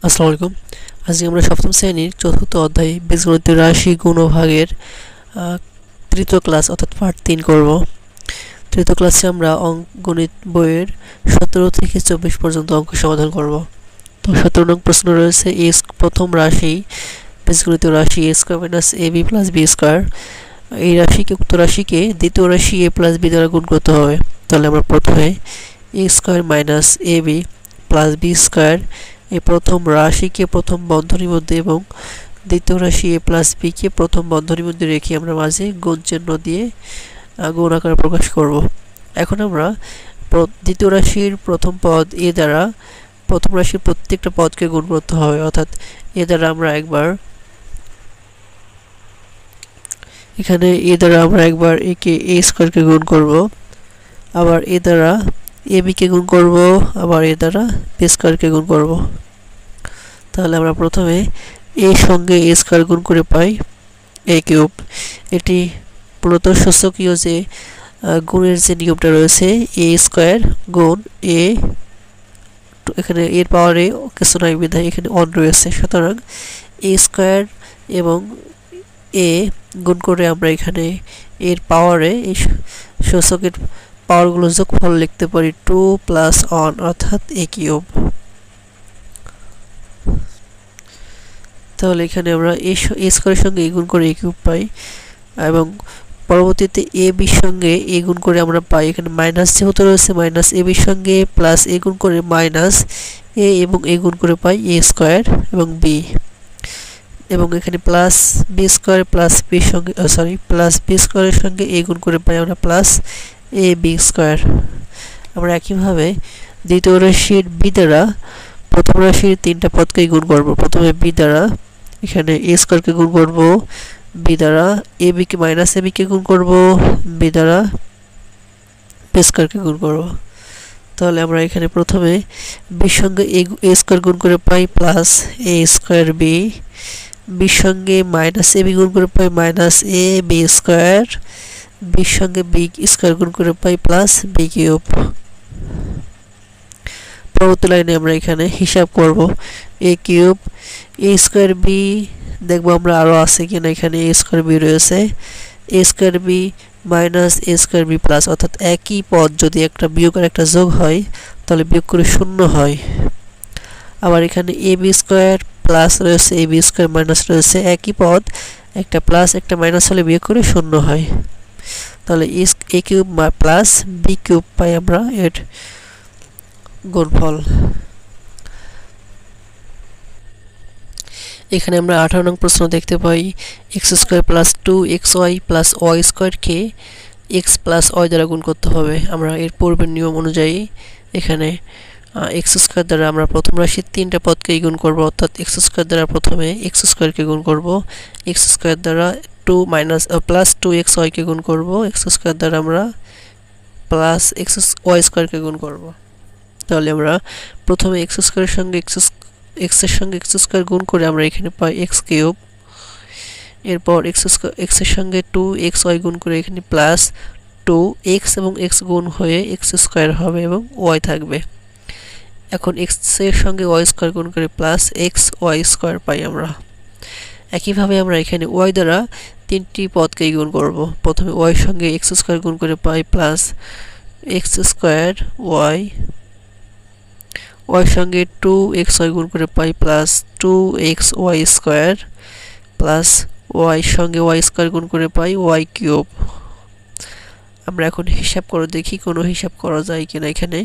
আসসালামু আলাইকুম। আজকে আমরা সপ্তম শ্রেণীর চতুর্থ অধ্যায় বীজগণিতের রাশি গুণ ও ভাগের তৃতীয় ক্লাস অর্থাৎ পার্ট 3 করব। তৃতীয় ক্লাসে আমরা গণিত বইয়ের 17 থেকে 24 পর্যন্ত অঙ্ক সমাধান করব। তো 17 নং প্রশ্ন রয়েছে প্রথম রাশি বীজগণিতের রাশি a square minus ab plus b square. এই রাশিকে উক্ত রাশিকে দ্বিতীয় রাশি a প্লাস b দ্বারা গুণ করতে হবে। তাহলে আমরা প্রথমে a square minus ab plus b square এই প্রথম রাশিকে প্রথম বন্ধনীর মধ্যে এবং দ্বিতীয় রাশি a প্লাস b কে প্রথম বন্ধনীর মধ্যে রেখে আমরা মাঝে গুণ চিহ্ন দিয়ে গুণ আকারে প্রকাশ করব। এখন আমরা দ্বিতীয় রাশির প্রথম পদ a দ্বারা প্রথম রাশির প্রত্যেকটা পদকে গুণ করতে হবে, অর্থাৎ a দ্বারা আমরা একবার এখানে a দ্বারা আমরা একবার a কে a স্কয়ার কে গুণ করব, আবার a দ্বারা ab কে গুণ করব, আবার a দ্বারা b স্কয়ার কে গুণ করব। তাহলে আমরা প্রথমে a সঙ্গে a স্কয়ার গুণ করে পাই a কিউব। এটি মূলত সূচকীয় যে গুণের যে নিয়মটা রয়েছে a স্কয়ার গুণ a, এখানে এর পাওয়ারে কিছু নাই বিধায় এখানে অন রয়েছে, সুতরাং a স্কয়ার এবং a গুণ করে আমরা এখানে এর পাওয়ারে এই সূচকের পাওয়ারগুলো যোগফল লিখতে পারি 2 প্লাস 1 অর্থাৎ a কিউব। তাহলে এখানে আমরা a স্কয়ারের সঙ্গে a গুণ করে a কিউব পাই এবং পরবর্তীতে a b সঙ্গে a গুণ করে আমরা পাই এখানে মাইনাস যেহেতু রয়েছে মাইনাস a b সঙ্গে প্লাস a গুণ করে মাইনাস a এবং a গুণ করে পাই a স্কয়ার এবং b, এবং এখানে plus b square plus b সঙ্গে প্লাস b স্কয়ারের সঙ্গে a গুণ করে পাই আমরা প্লাস a b স্কয়ার। আমরা একইভাবে দ্বিতীয় রাশির b দ্বারা প্রথম রাশির তিনটা পদকে গুণ করব। প্রথমে b দ্বারা এখানে a স্কয়ার কে গুণ করব, b দ্বারা ab কে মাইনাস ab কে গুণ করব, b দ্বারা b স্কয়ার কে গুণ করব। তাহলে আমরা এখানে প্রথমে b সঙ্গে a স্কয়ার গুণ করে পাই plus a square b, b সঙ্গে মাইনাস ab গুণ করে পাই minus a b square, b সঙ্গে b স্কয়ার গুণ করে পাই প্লাস b কিউব। পরবর্তী লাইনে আমরা এখানে হিসাব করব a cube a square b, দেখব আমরা আরো আছে কিনা, এখানে a স্কয়ার b রয়েছে, a square b minus a square b plus, অর্থাৎ একই পদ যদি একটা বিয়োগ আর একটা যোগ হয় তাহলে বিয়োগ করে শূন্য হয়। আবার এখানে ab স্কয়ার প্লাস রয়েছে ab স্কয়ার মাইনাস রয়েছে, একই পদ একটা প্লাস একটা মাইনাস হলে বিয়োগ করে শূন্য হয়। তাহলে a cube plus b cube পাই আমরা এর গুণফল। এখানে আমরা 18 নং প্রশ্ন দেখতে পাই x square plus 2xy plus y square কে x প্লাস y দ্বারা গুণ করতে হবে। আমরা এর পূর্বের নিয়ম অনুযায়ী এখানে x স্কয়ার দ্বারা আমরা প্রথম রাশির তিনটা পদকে গুণ করব, অর্থাৎ x স্কয়ার দ্বারা প্রথমে x স্কয়ার কে গুণ করব, x স্কয়ার দ্বারা 2 মাইনাস প্লাস 2xy কে গুণ করব, x স্কয়ার দ্বারা আমরা প্লাস xy স্কয়ার কে গুণ করব। তাহলে আমরা প্রথমে x স্কয়ারের সঙ্গে x এর সঙ্গে x স্কয়ার গুণ করে আমরা এখানে পাই x কিউব, এরপর x এর সঙ্গে 2xy গুণ করে এখানে প্লাস 2x এবং x গুণ হয়ে x স্কয়ার হবে এবং y থাকবে। এখন x এর সঙ্গে y স্কয়ার গুণ করে প্লাস xy স্কয়ার পাই আমরা। একইভাবে আমরা এখানে y দ্বারা তিনটি পদকে গুণ করব। প্রথমে y এর সঙ্গে x স্কয়ার গুণ করে পাই plus x square y, y সঙ্গে 2xy গুণ করে পাই plus 2xy square plus y সঙ্গে y স্কয়ার গুণ করে পাই y কিউব। আমরা এখন হিসাব করে দেখি কোনো হিসাব করা যায় কিনা। এখানে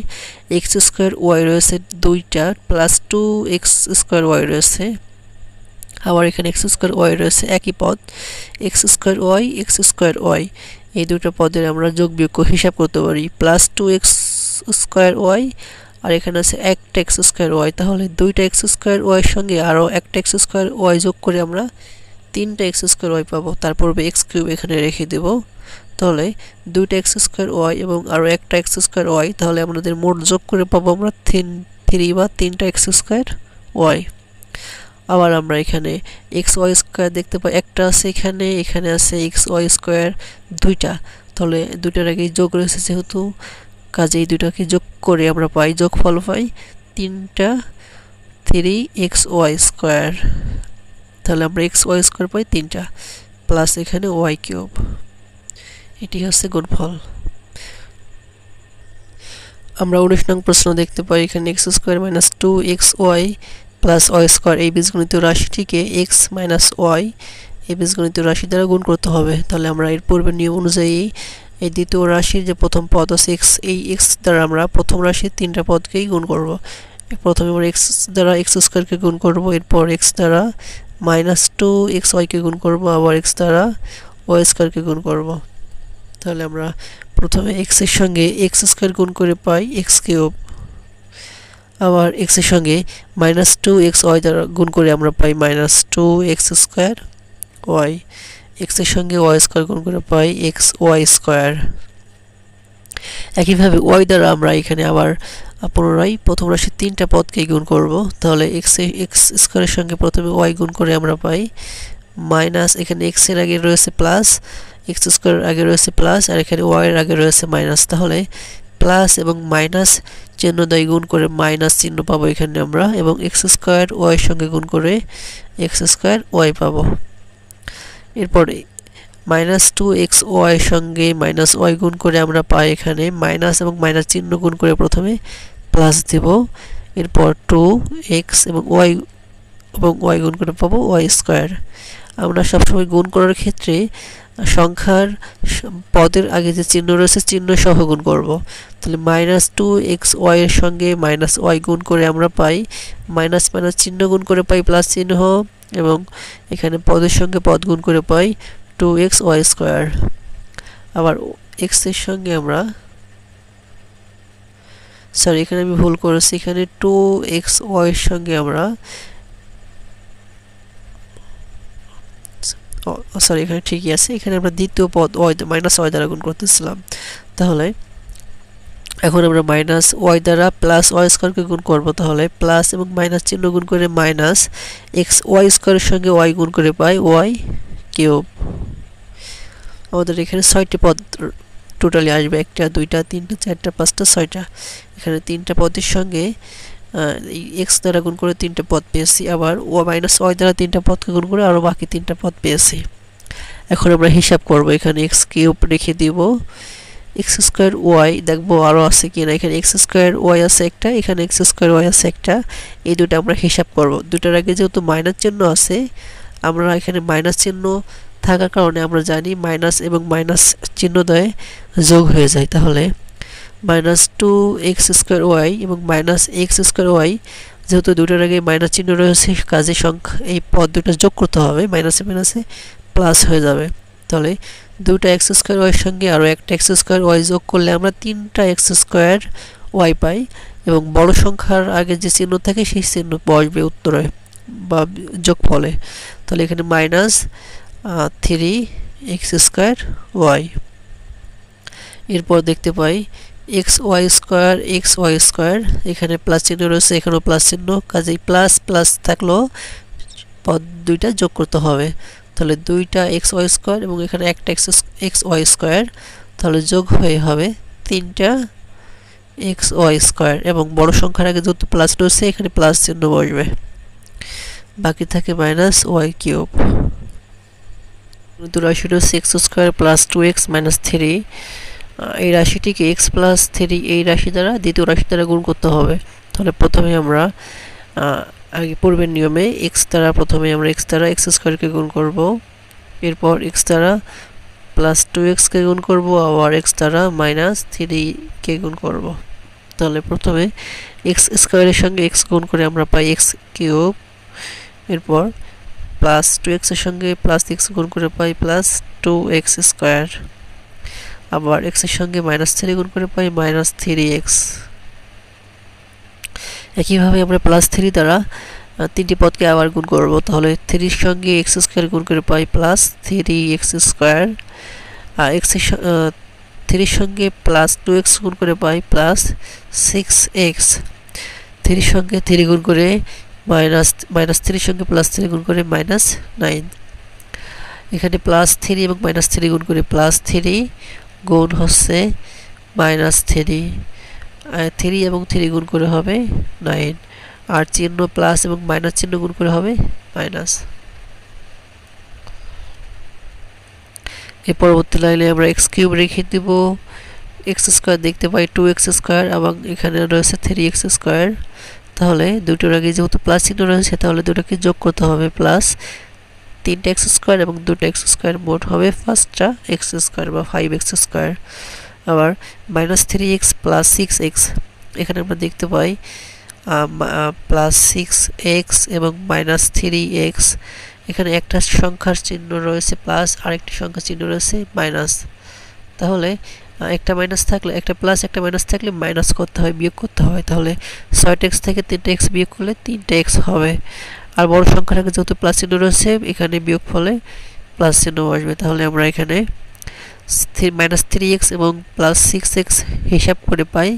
x স্কয়ার y রয়েছে দুইটা প্লাস 2x স্কয়ার y রয়েছে, আবার এখানে x স্কয়ার y রয়েছে একই পদ x square y x square y, এই দুটো পদের আমরা যোগ বিয়োগ হিসাব করতে পারি। প্লাস 2x স্কয়ার y আর এখানে আছে একটা x স্কয়ার y, তাহলে দুইটা x স্কয়ার y এর সঙ্গে আরো একটা x স্কয়ার y যোগ করে আমরা তিনটা x স্কয়ার y পাবো। তারপর x কিউব এখানে রেখে দেব, তাহলে দুইটা x স্কয়ার y এবং আরো একটা x স্কয়ার y, তাহলে আমাদের মোট যোগ করে পাবো আমরা 3 বা তিনটা x স্কয়ার y। আবার আমরা এখানে xy স্কয়ার দেখতে পাই একটা আছে এখানে, এখানে আছে xy স্কয়ার দুইটা, তাহলে দুইটার আগে যোগ রয়েছে যেহেতু কাজেই দুইটাকে যোগ করে আমরা পাই যোগফল পাই 3টা 3xy স্কয়ার, তাহলে আমরা xy স্কয়ার পাই 3টা প্লাস এখানে y কিউব। এটি হচ্ছে গুণফল। আমরা 19 নং প্রশ্ন দেখতে পাই এখানে x square minus 2xy plus y square এই বীজগণিত রাশিটিকে x মাইনাস y এই বীজগণিত রাশি দ্বারা গুণ করতে হবে। তাহলে আমরা এর পূর্বের নিয়ম অনুযায়ী এই দ্বিতীয় রাশির যে প্রথম পদ আছে x, এই x দ্বারা আমরা প্রথম রাশির 3টা পদকেই গুণ করব। প্রথমে আমরা x দ্বারা x স্কয়ারকে গুণ করব, এরপর x দ্বারা মাইনাস 2xy কে গুণ করব, আবার x দ্বারা y স্কয়ারকে গুণ করব। তাহলে আমরা প্রথমে x এর সঙ্গে x স্কয়ার গুণ করে পাই x কিউব, আবার x এর সঙ্গে মাইনাস 2xy দ্বারা গুণ করে আমরা পাই minus 2x square y, x এর সঙ্গে y স্কয়ার গুণ করে পাই xy স্কয়ার। একইভাবে y দ্বারা আমরা এখানে আবার পুনরায় প্রথম রাশির 3টা পদকে গুণ করব। তাহলে x স্কয়ারের সঙ্গে প্রথমে y গুণ করে আমরা পাই মাইনাস, এখানে x এর আগে রয়েছে প্লাস, x স্কয়ার আগে রয়েছে প্লাস, আর এখানে y এর আগে রয়েছে মাইনাস। তাহলে প্লাস এবং মাইনাস চিহ্ন দ্বারা গুণ করে মাইনাস চিহ্ন পাবো এখানে আমরা, এবং x স্কয়ার y এর সঙ্গে গুণ করে x স্কয়ার y পাবো। এরপর মাইনাস 2xy এর সঙ্গে মাইনাস y গুণ করে আমরা পাই এখানে মাইনাস এবং মাইনাস চিহ্ন গুণ করে প্রথমে প্লাস দেব, এরপর 2x এবং y গুণ করে পাবো y স্কয়ার। আমরা সবসময় গুণ করার ক্ষেত্রে সংখ্যার পদের আগে যে চিহ্ন রয়েছে চিহ্ন সহ গুণ করব। তাহলে মাইনাস 2xy এর সঙ্গে মাইনাস y গুণ করে আমরা পাই মাইনাস মাইনাস চিহ্ন গুণ করে পাই প্লাস চিহ্ন, এবং এখানে পদের সঙ্গে পদ গুণ করে পাই 2xy স্কয়ার। আবার x এর সঙ্গে আমরা এখানে আমি ভুল করেছি, এখানে 2xy এর সঙ্গে আমরা এখানে ঠিকই আছে, এখানে আমরা দ্বিতীয় পদ মাইনাস y দ্বারা গুণ করতেছিলাম। তাহলে এখন আমরা মাইনাস y দ্বারা প্লাস y স্কয়ারকে গুণ করব। তাহলে প্লাস এবং মাইনাস চিহ্ন গুণ করে মাইনাস xy স্কয়ারের সঙ্গে y গুণ করে পাই y কিউব। আমাদের এখানে 6টি পদ টোটালি আসবে, 1টা 2টা 3টা 4টা 5টা 6টা। এখানে 3টা পদের সঙ্গে x দ্বারা গুণ করে 3টা পদ পেয়েছি, আবার মাইনাস y দ্বারা 3টা পদকে গুণ করে আরো বাকি 3টা পদ পেয়েছি। এখন আমরা হিসাব করব, এখানে x কিউব রেখে দিব, x স্কয়ার y দেখবো আরো আছে কিনা। এখানে x স্কয়ার y আছে একটা, এখানে x স্কয়ার y আছে একটা, এই দুটো আমরা হিসাব করব। দুটার আগে যেহেতু মাইনাস চিহ্ন আছে, আমরা এখানে মাইনাস চিহ্ন থাকার কারণে আমরা জানি মাইনাস এবং মাইনাস চিহ্ন দ্বয়ে যোগ হয়ে যায়। তাহলে মাইনাস 2x স্কয়ার y এবং মাইনাস x স্কয়ার y, যেহেতু দুটার আগে মাইনাস চিহ্ন রয়েছে, কাজে সংখ্যা এই পদ দুটো যোগ করতে হবে, মাইনাসে মাইনাসে প্লাস হয়ে যাবে। তাহলে দুটো x স্কয়ার y এর সঙ্গে আরো একটা x স্কয়ার y যোগ করলে আমরা 3টা x স্কয়ার y পাই, এবং বড় সংখ্যার আগে যে চিহ্ন থাকে সেই চিহ্ন বসবে উত্তরে বা যোগফলে। তাহলে এখানে মাইনাস 3x স্কয়ার y। এরপর দেখতে পাই xy স্কয়ার xy স্কয়ার, এখানে প্লাস চিহ্ন রয়েছে, এখানেও প্লাস চিহ্ন, কাজেই প্লাস প্লাস থাকলেও পদ দুইটা যোগ করতে হবে। তাহলে 2টা xy স্কয়ার এবং এখানে একটা xy স্কয়ার, তাহলে যোগ হয়ে হবে 3টা xy স্কয়ার, এবং বড় সংখ্যার আগে যেহেতু প্লাস রয়েছে এখানে প্লাস চিহ্ন বসবে, বাকি থাকে মাইনাস y কিউব। রাশিটা হচ্ছে x square plus 2x minus 3, এই রাশিটিকে x প্লাস 3 এই রাশি দ্বারা দ্বিতীয় রাশি দ্বারা গুণ করতে হবে। তাহলে প্রথমে আমরা আগে পূর্বের নিয়মে প্রথমে আমরা x দ্বারা x স্কয়ারকে গুণ করব, এরপর x দ্বারা প্লাস 2x কে গুণ করব, আবার x দ্বারা মাইনাস 3 কে গুণ করব। তাহলে প্রথমে x স্কয়ারের সঙ্গে x গুণ করে আমরা পাই x কিউব, এরপর প্লাস 2x এর সঙ্গে প্লাস x গুণ করে পাই প্লাস 2x স্কয়ার, আবার x এর সঙ্গে মাইনাস 3 গুণ করে পাই মাইনাস 3x। একইভাবে আমরা প্লাস 3 দ্বারা তিনটি পদকে আবার গুণ করব। তাহলে 3 এর সঙ্গে x স্কয়ার গুণ করে পাই প্লাস 3x স্কয়ার, আর x এর 3 এর সঙ্গে প্লাস 2x গুণ করে পাই প্লাস 6x। 3 এর সঙ্গে 3 গুণ করে মাইনাস 3 এর সঙ্গে প্লাস 3 গুণ করে মাইনাস 9। এখানে প্লাস 3 এবং মাইনাস 3 গুণ করে প্লাস 3 গুণ হচ্ছে মাইনাস 3, 3 এবং 3 গুণ করে হবে 9। আর চিহ্ন প্লাস এবং মাইনাস চিহ্ন গুণ করে হবে মাইনাস। এর পরবর্তী লাইনে আমরা x কিউব রেখে দেব, x স্কয়ার দেখতে পাই 2x স্কয়ার এবং এখানে রয়েছে 3x স্কয়ার। তাহলে দুটোর আগে যেহেতু প্লাস চিহ্ন রয়েছে তাহলে দুটোকে যোগ করতে হবে, প্লাস 3x স্কয়ার এবং 2x স্কয়ার, মোট হবে ফার্স্টটা x স্কয়ার বা 5x স্কয়ার। আবার মাইনাস 3x প্লাস 6x, এখানে আমরা দেখতে পাই প্লাস 6x এবং মাইনাস 3x, এখানে একটা সংখ্যার চিহ্ন রয়েছে প্লাস আর একটি সংখ্যার চিহ্ন রয়েছে মাইনাস। তাহলে একটা মাইনাস থাকলে একটা প্লাস একটা মাইনাস থাকলে মাইনাস করতে হয়, বিয়োগ করতে হয়। তাহলে 6x থেকে 3x বিয়োগ করলে 3x হবে। আর বড় সংখ্যাটাকে যেহেতু প্লাস চিহ্ন রয়েছে এখানে বিয়োগ ফলে প্লাস চিহ্ন আসবে। তাহলে আমরা এখানে মাইনাস 3x এবং প্লাস 6x হিসাব করে পাই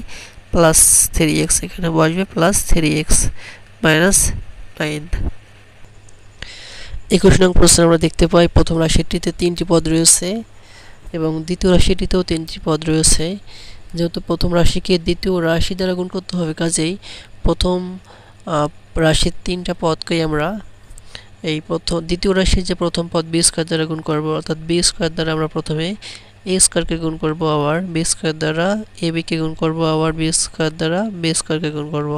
প্লাস 3x, এখানে বসবে প্লাস 3x মাইনাস 9। 21 নং প্রশ্নে আমরা দেখতে পাই প্রথম রাশিটিতে 3টি পদ রয়েছে এবং দ্বিতীয় রাশিটিতেও 3টি পদ রয়েছে। যেহেতু প্রথম রাশিকে দ্বিতীয় রাশি দ্বারা গুণ করতে হবে, কাজেই প্রথম রাশির 3টা পদকে আমরা এই দ্বিতীয় রাশির যে প্রথম পদ বি স্কয়ার দ্বারা গুণ করব, অর্থাৎ বি স্কয়ার দ্বারা আমরা প্রথমে এ স্কয়ারকে গুণ করব, আবার বি স্কয়ার দ্বারা এ বিকে গুণ করব, আবার বি স্কয়ার দ্বারা বি স্কয়ারকে গুণ করব।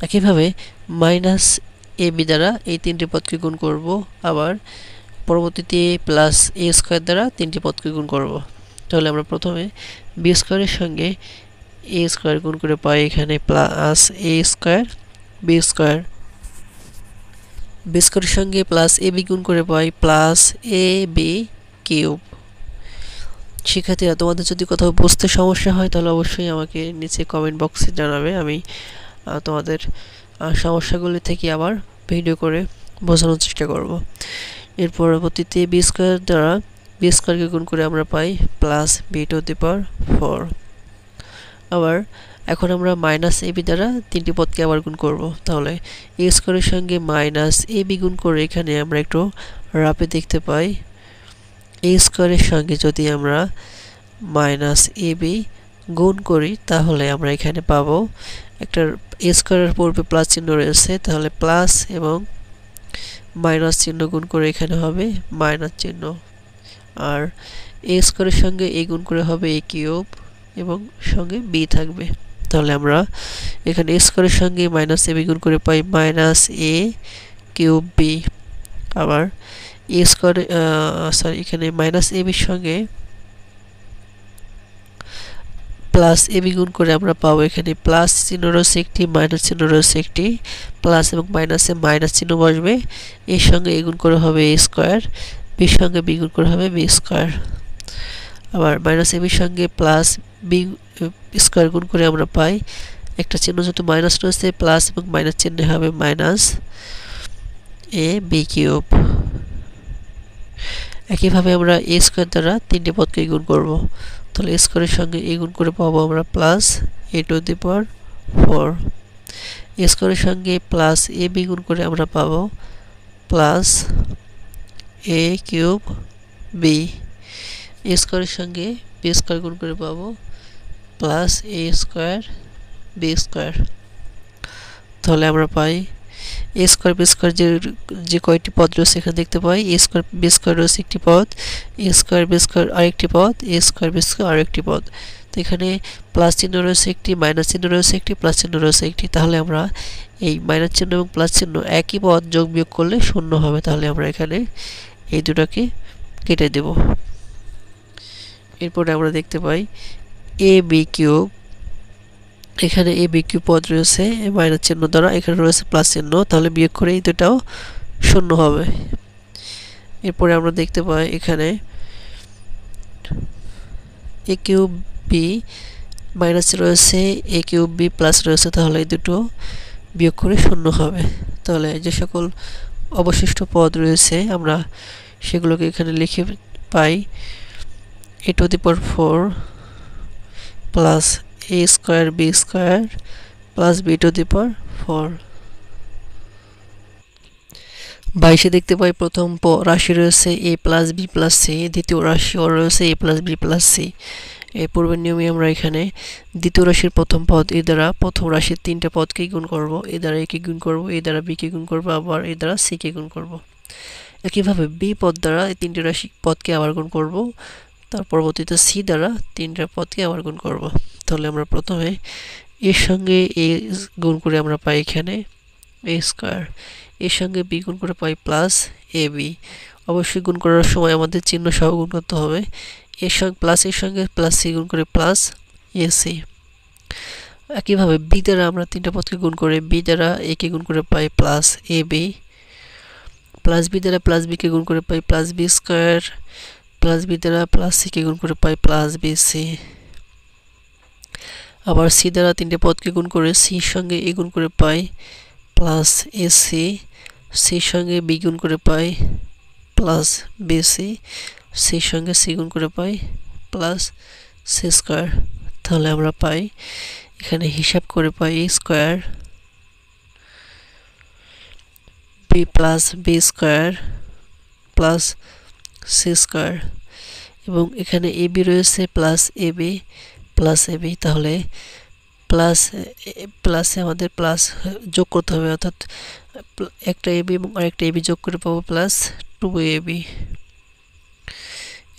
একইভাবে মাইনাস এ বি দ্বারা এই 3টি পদকে গুণ করব, আবার পরবর্তীতে প্লাস এ স্কয়ার দ্বারা 3টি পদকে গুণ করব। তাহলে আমরা প্রথমে বি স্কয়ারের সঙ্গে এ স্কয়ার গুণ করে পাই এখানে plus A square B square, B স্কয়ারের সঙ্গে প্লাস এ বি গুণ করে পাই প্লাস এ বি কিউব। শিক্ষার্থীরা, তোমাদের যদি কোথাও বুঝতে সমস্যা হয় তাহলে অবশ্যই আমাকে নিচে কমেন্ট বক্সে জানাবে, আমি তোমাদের সমস্যাগুলি থেকে আবার ভিডিও করে বোঝানোর চেষ্টা করব। এর পরবর্তীতে বি স্কয়ার দ্বারা বি স্কয়ারকে গুণ করে আমরা পাই plus B to the power 4। আবার এখন আমরা মাইনাস এ বি দ্বারা 3টি পদকে আবার গুণ করব। তাহলে এ স্কয়ারের সঙ্গে মাইনাস এ বি গুণ করে এখানে আমরা একটু রাপে দেখতে পাই এ স্কয়ারের সঙ্গে যদি আমরা মাইনাস এ বি গুণ করি তাহলে আমরা এখানে পাবো একটা এ স্কয়ারের পূর্বে প্লাস চিহ্ন রয়েছে, তাহলে প্লাস এবং মাইনাস চিহ্ন গুণ করে এখানে হবে মাইনাস চিহ্ন। আর এ স্কয়ারের সঙ্গে এ গুণ করে হবে এ কিউব এবং সঙ্গে বি থাকবে। তাহলে আমরা এখানে এ স্কয়ারের সঙ্গে মাইনাস এ বি গুণ করে পাই মাইনাস এ কিউব বি। আবার এ স্কয়ার এখানে মাইনাস এ বির সঙ্গে প্লাস এ বি গুণ করে আমরা পাবো এখানে প্লাস চিহ্ন রয়েছে একটি, মাইনাস চিহ্ন রয়েছে একটি, প্লাস এবং মাইনাসে মাইনাস চিহ্ন বসবে, এর সঙ্গে এ গুণ করে হবে এ স্কয়ার, বির সঙ্গে বি গুণ করে হবে বি স্কয়ার। আবার মাইনাস এ বির সঙ্গে প্লাস বি স্কয়ার গুণ করে আমরা পাই একটা চিহ্ন যেহেতু মাইনাস রয়েছে প্লাস এবং মাইনাস চিহ্নে হবে মাইনাস এ বি কিউব। একইভাবে আমরা এ স্কয়ার দ্বারা 3টি পদকে গুণ করব। তাহলে এ স্কয়ারের সঙ্গে এ গুণ করে পাবো আমরা plus A to the power 4। এ স্কয়ারের সঙ্গে প্লাস এ বি গুণ করে আমরা পাবো প্লাস এ কিউব বি। এ স্কয়ারের সঙ্গে বি স্কয়ার গুণ করে পাবো plus A square B square. তাহলে আমরা পাই এ স্কয়ার বি স্কয়ার যে কয়টি পদ রয়েছে এখানে দেখতে পাই এ স্কয়ার বি স্কয়ার রয়েছে একটি পদ, এ স্কয়ার বি স্কয়ার আরেকটি পদ, এ স্কয়ার বি স্কয়ার আরেকটি পদ। তো এখানে প্লাস চিহ্ন রয়েছে একটি, মাইনাস চিহ্ন রয়েছে একটি, প্লাস চিহ্ন রয়েছে একটি। তাহলে আমরা এই মাইনাস চিহ্ন এবং প্লাস চিহ্ন একই পদ যোগ বিয়োগ করলে শূন্য হবে। তাহলে আমরা এখানে এই দুটোকে কেটে দেব। এরপরে আমরা দেখতে পাই এ বি কিউব, এখানে এ বি কিউব পদ রয়েছে মাইনাস চিহ্ন দ্বারা, এখানে রয়েছে প্লাস চিহ্ন, তাহলে বিয়োগ করে এই দুটাও শূন্য হবে। এরপরে আমরা দেখতে পাই এখানে এ কিউব বি মাইনাস রয়েছে, এ কিউব বি প্লাস রয়েছে, তাহলে এই দুটো বিয়োগ করে শূন্য হবে। তাহলে যে সকল অবশিষ্ট পদ রয়েছে আমরা সেগুলোকে এখানে লিখে পাই A to the power 4 plus A square B square plus B to the power 4। 22 দেখতে পাই প্রথম রাশি রয়েছে a plus b plus c, দ্বিতীয় রাশি রয়েছে a plus b plus c। এই পূর্বের নিয়মে আমরা এখানে দ্বিতীয় রাশির প্রথম পদ এ দ্বারা প্রথম রাশির তিনটা পদকে গুণ করব, এ দ্বারা a কে গুণ করব, এ দ্বারা b কে গুণ করব, আবার এ দ্বারা c কে গুণ করব। একইভাবে b পদ দ্বারা এই তিনটি রাশি পদকে আবার গুণ করব, তার পরবর্তীতে c দ্বারা তিনটা পদকে আবার গুণ করব। তাহলে আমরা প্রথমে এর সঙ্গে a গুণ করে আমরা পাই এখানে a স্কয়ার, এর সঙ্গে b গুণ করে পাই প্লাস ab। অবশ্যই গুণ করার সময় আমাদের চিহ্ন সহ গুণ করতে হবে। এর সঙ্গে প্লাস c গুণ করে প্লাস ac। একইভাবে b দ্বারা আমরা তিনটা পদকে গুণ করে b দ্বারা a কে গুণ করে পাই প্লাস ab, প্লাস b দ্বারা প্লাস b কে গুণ করে পাই plus b square, plus b দ্বারা প্লাস c কে গুণ করে পাই প্লাস bc। আবার c দ্বারা তিনটে পদকে গুণ করে c এর সঙ্গে a গুণ করে পাই প্লাস ac, c এর সঙ্গে b গুণ করে পাই প্লাস bc, c এর সঙ্গে c গুণ করে পাই প্লাস c স্কয়ার। তাহলে আমরা পাই এখানে হিসাব করে পাই a square b plus b square plus c square, এবং এখানে ab রয়েছে প্লাস ab প্লাস ab। তাহলে প্লাসে আমাদের প্লাস যোগ করতে হবে, অর্থাৎ একটা ab এবং আরেকটা ab যোগ করে পাবো প্লাস 2ab।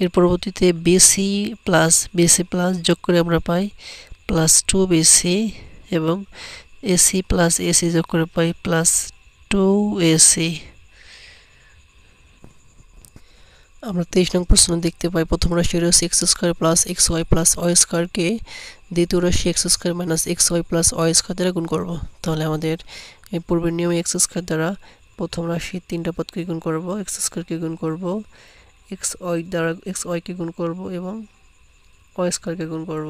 এর পরবর্তীতে bc প্লাস যোগ করে আমরা পাই প্লাস 2bc, এবং ac প্লাস ac যোগ করে পাই প্লাস 2ac। আমরা 23 নং প্রশ্ন দেখতে পাই প্রথম রাশি রয়েছে x square plus xy plus y square কে দ্বিতীয় রাশি x square minus xy plus y square দ্বারা গুণ করব। তাহলে আমাদের এই পূর্বের নিয়মে x স্কয়ার দ্বারা প্রথম রাশি তিনটা পদকে গুণ করব, x স্কয়ার কে গুণ করব, xy দ্বারা xy কে গুণ করব এবং y স্কয়ার কে গুণ করব।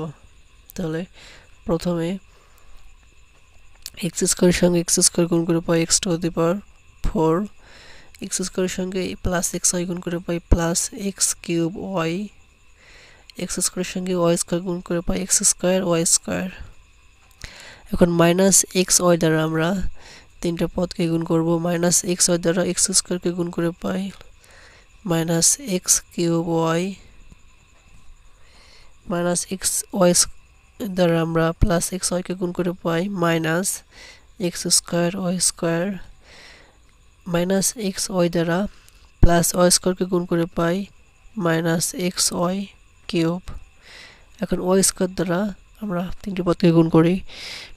তাহলে প্রথমে x স্কয়ারের সঙ্গে x স্কয়ার গুণ করে পাই x to the power 4, x স্কয়ারের সঙ্গে প্লাস xy গুণ করে পাই plus x cube y, x স্কয়ারের সঙ্গে y স্কয়ার গুণ করে পাই x স্কয়ার y স্কয়ার। এখন মাইনাস xy দ্বারা আমরা তিনটা পদকে গুণ করব, মাইনাস xy দ্বারা x স্কয়ার কে গুণ করে পাই minus x cube y, minus xy দ্বারা আমরা প্লাস xy কে গুণ করে পাই minus x square y square, minus xy দ্বারা প্লাস y স্কয়ার কে গুণ করে পাই মাইনাস xy কিউব। এখন y স্কয়ার দ্বারা আমরা তিনটি পদকে গুণ করি,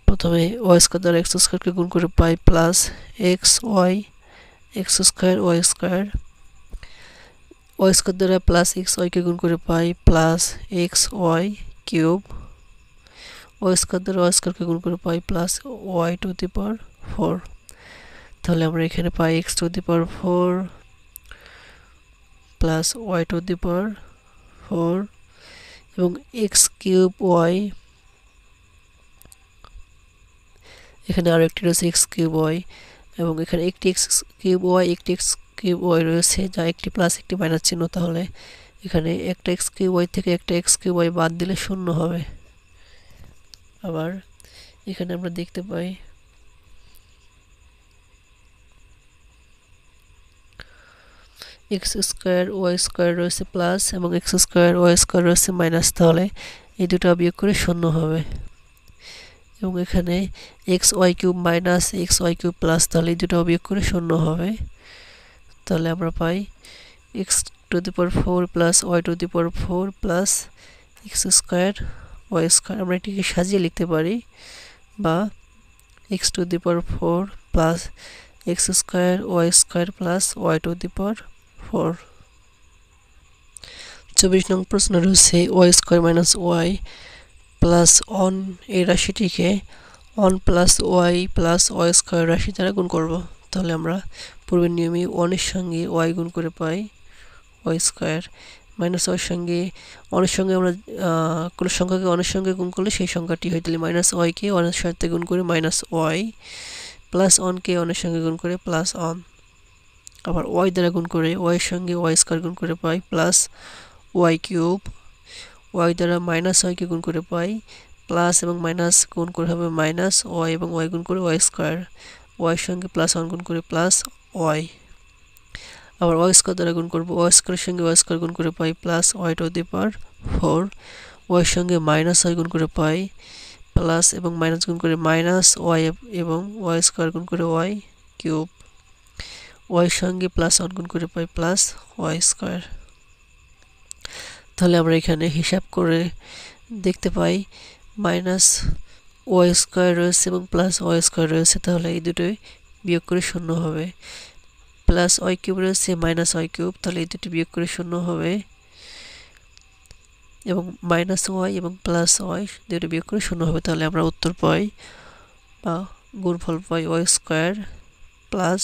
প্রথমে y স্কয়ার দ্বারা x স্কয়ার কে গুণ করে পাই plus xy x square y square, y square দ্বারা প্লাস xy কে গুণ করে পাই plus xy cube, y square দ্বারা y স্কয়ার কে গুণ করে পাই plus y to the power 4। তাহলে আমরা এখানে পাই x to the power 4 plus y to the power 4 এবং x কিউব y, এখানে আরেকটি রয়েছে x কিউব y, এবং এখানে একটি x কিউব y একটি x কিউব y রয়েছে যা একটি প্লাস একটি মাইনাস চিহ্ন। তাহলে এখানে একটা x কিউব y থেকে একটা x কিউব y বাদ দিলে শূন্য হবে। আবার এখানে আমরা দেখতে পাই x স্কয়ার y স্কয়ার রয়েছে প্লাস এবং x স্কয়ার y স্কয়ার রয়েছে মাইনাস। তাহলে এই দুটো বিয়োগ করে শূন্য হবে, এবং এখানে xy cube minus xy cube plus, তাহলে এই দুটো বিয়োগ করে শূন্য হবে। তাহলে আমরা পাই x to the power 4 plus y to the power 4 plus x square y square. আমরা এটিকে সাজিয়ে লিখতে পারি, বা x to the power 4 plus x square y square plus y to the power 4। 24 নং প্রশ্ন রয়েছে y square minus y plus 1 এই রাশিটিকে 1 plus y plus y square রাশি দ্বারা গুণ করব। তাহলে আমরা পূর্বের নিয়মে 1 এর সঙ্গে y গুণ করে পাই y স্কয়ার, মাইনাস y সঙ্গে 1 এর সঙ্গে আমরা কোন সংখ্যাকে 1 এর সঙ্গে গুণ করলে সেই সংখ্যাটি হয়, তাহলে মাইনাস y কে 1 এর সাথে গুণ করে মাইনাস y, প্লাস 1 কে 1 এর সঙ্গে গুণ করে প্লাস 1, আবার y দ্বারা গুণ করে y এর সঙ্গে y স্কয়ার গুণ করে পাই প্লাস y কিউব, y দ্বারা মাইনাস y কে গুণ করে পাই প্লাস এবং মাইনাস গুণ করে হবে মাইনাস y, এবং y গুণ করে y স্কয়ার, y এর সঙ্গে প্লাস 1 গুণ করে প্লাস y। আবার ওয়াই স্কোয়ার দ্বারা গুণ করব, ওয়াই স্কোয়ারের সঙ্গে ওয়াই স্কোয়ার গুণ করে পাই plus Y to the power 4, Y সঙ্গে মাইনাস ওয়াই গুণ করে পাই প্লাস এবং মাইনাস গুণ করে মাইনাস ওয়াই এবং ওয়াই স্কোয়ার গুণ করে ওয়াই কিউব, ওয়াই সঙ্গে প্লাস 1 গুণ করে পাই প্লাস ওয়াই স্কোয়ার। তাহলে আমরা এখানে হিসাব করে দেখতে পাই মাইনাস ওয়াই স্কোয়ার রয়েছে এবং প্লাস ওয়াই স্কোয়ার রয়েছে, তাহলে এই দুটোই বিয়োগ করে 0 হবে। প্লাস ওয়াই কিউব রয়েছে মাইনাস ওয়াই কিউব, তাহলে এই দুটো বিয়োগ করে 0 হবে এবং মাইনাস ওয়াই এবং প্লাস ওয়াই দুটো বিয়োগ করে 0 হবে। তাহলে আমরা উত্তর পাই বা গুণফল পাই ওয়াই স্কোয়ার প্লাস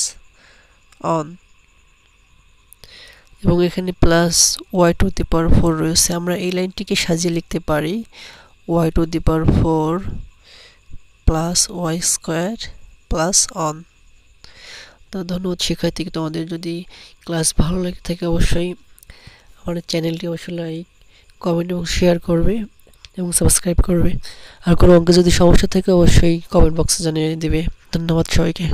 1 এবং এখানে plus Y to the power 4 রয়েছে। আমরা এই লাইনটিকে সাজিয়ে লিখতে পারি Y to the power 4 plus Y square plus 1। তো ধন্যবাদ শিক্ষার্থী, তোমাদের যদি ক্লাস ভালো লেগে থাকে অবশ্যই আমাদের চ্যানেলটি অবশ্যই লাইক, কমেন্ট এবং শেয়ার করবে এবং সাবস্ক্রাইব করবে। আর কোনো অঙ্কে যদি সমস্যা থাকে অবশ্যই কমেন্ট বক্সে জানিয়ে দেবে। ধন্যবাদ সবাইকে।